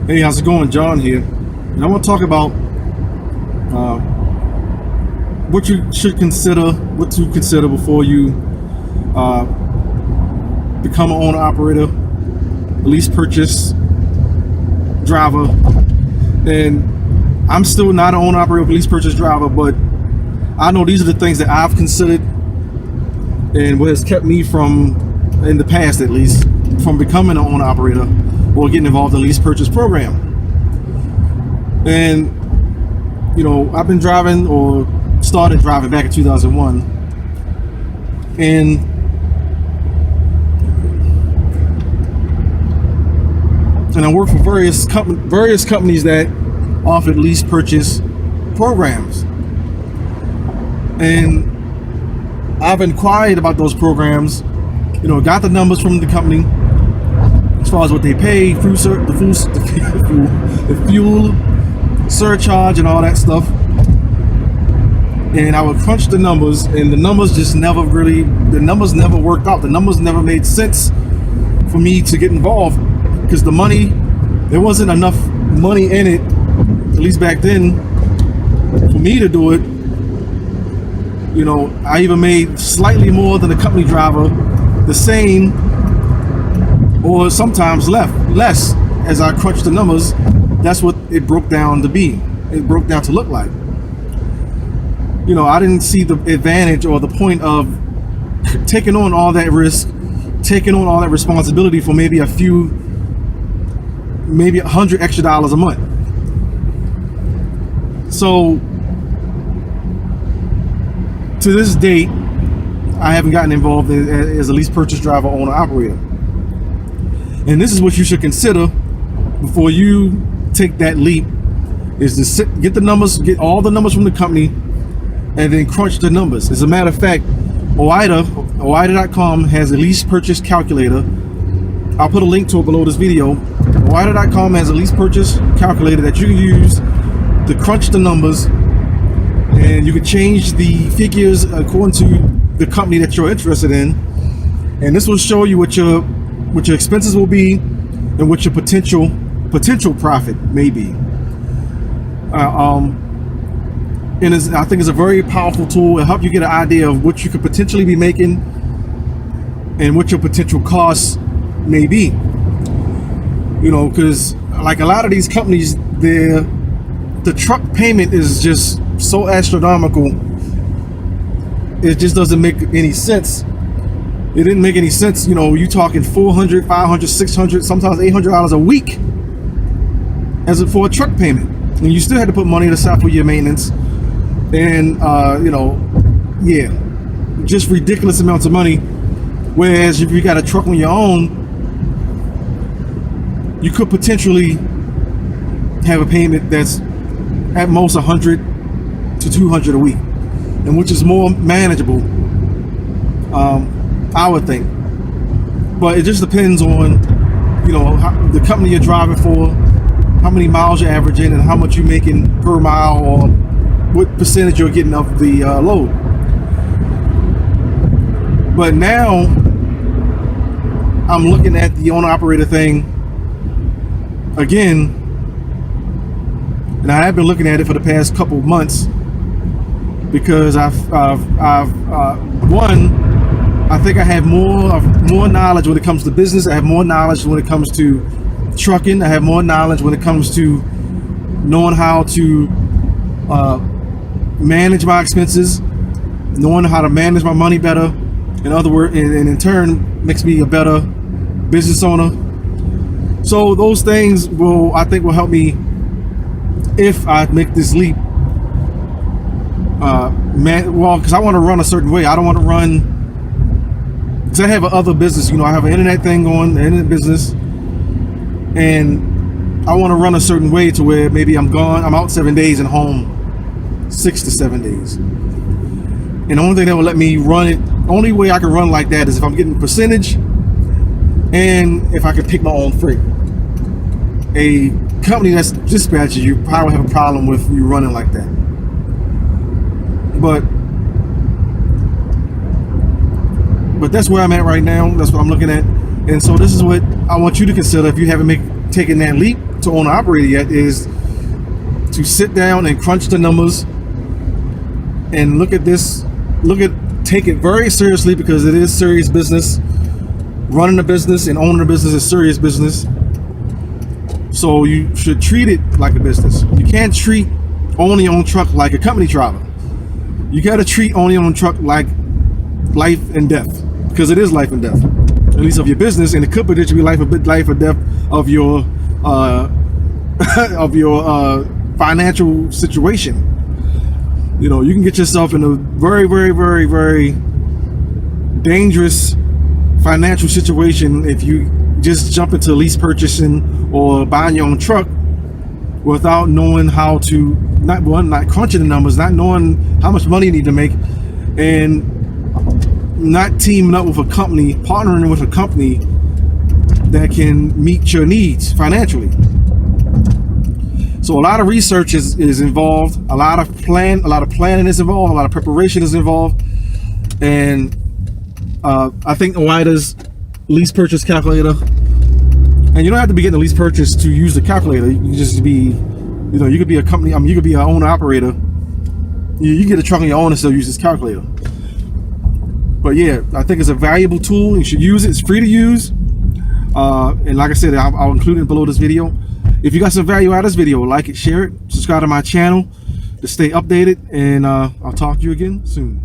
Hey, how's it going? John here. And I want to talk about what you should consider, what to consider before you become an owner operator, lease purchase driver. And I'm still not an owner operator, lease purchase driver, but I know these are the things that I've considered and what has kept me from, in the past at least, from becoming an owner operator or getting involved in the lease purchase program. And you know, I've been driving, or started driving back in 2001, and I worked for various companies that offered lease purchase programs, and I've inquired about those programs. You know, got the numbers from the company as far as what they pay, the fuel surcharge and all that stuff. And I would crunch the numbers, and the numbers just never worked out. The numbers never made sense for me to get involved, because there wasn't enough money in it, at least back then, for me to do it. You know, I even made slightly more than a company driver, the same, or sometimes less. As I crunched the numbers, that's what it broke down to be. It broke down to look like. You know, I didn't see the advantage or the point of taking on all that risk, taking on all that responsibility for maybe $100 extra a month. So to this date, I haven't gotten involved as a lease purchase driver, owner operator. And this is what you should consider before you take that leap: is to get all the numbers from the company, and then crunch the numbers. As a matter of fact, OOIDA.com has a lease purchase calculator. I'll put a link to it below this video. OOIDA.com has a lease purchase calculator that you can use to crunch the numbers, and you can change the figures according to the company that you're interested in. And this will show you what your expenses will be and what your potential profit may be. And I think it's a very powerful tool. It'll help you get an idea of what you could potentially be making and what your potential costs may be. You know, because like a lot of these companies, the truck payment is just so astronomical. It just doesn't make any sense. It didn't make any sense. You know, you talking $400, $500, $600, sometimes $800 a week for a truck payment, and you still had to put money aside for your maintenance. And you know, yeah, just ridiculous amounts of money. Whereas if you got a truck on your own, you could potentially have a payment that's at most $100 to $200 a week, and which is more manageable, I would think. But it just depends on, you know, the company you're driving for, how many miles you're averaging, and how much you're making per mile, or what percentage you're getting of the load. But now I'm looking at the owner operator thing again, and I have been looking at it for the past couple months, because I think I have more knowledge when it comes to business. I have more knowledge when it comes to trucking. I have more knowledge when it comes to knowing how to manage my expenses, knowing how to manage my money better. In other words, and in turn makes me a better business owner. So those things I think will help me if I make this leap. Because I want to run a certain way. I don't want to run, because I have other business. You know, I have an internet thing going, the internet business, and I want to run a certain way to where maybe I'm out 7 days and home 6 to 7 days. And the only thing that will let me run it, only way I can run like that, is if I'm getting percentage, and if I can pick my own freight. A company that's dispatches you probably have a problem with you running like that. But that's where I'm at right now. That's what I'm looking at. And so this is what I want you to consider if you haven't taken that leap to owner operator yet is to sit down and crunch the numbers and look at this, take it very seriously, because it is serious business. Running a business and owning a business is serious business. So you should treat it like a business. You can't treat owning your own truck like a company driver. You got to treat owning your own truck like life and death, because it is life and death, at least of your business, and it could potentially be life or death of your of your financial situation. You know, you can get yourself in a very, very, very, very dangerous financial situation if you just jump into lease purchasing or buying your own truck without knowing how to, not crunching the numbers, not knowing how much money you need to make, and not teaming up with a company, partnering with a company that can meet your needs financially. So a lot of research is involved, a lot of planning is involved, a lot of preparation is involved, and I think OOIDA's lease purchase calculator, and you don't have to be getting a lease purchase to use the calculator. You can just be, you know, you could be a company, you could be an owner operator. You get a truck on your own and still use this calculator. But yeah, I think it's a valuable tool. You should use it. It's free to use. And like I said, I'll include it below this video. If you got some value out of this video, like it, share it, subscribe to my channel to stay updated, and I'll talk to you again soon.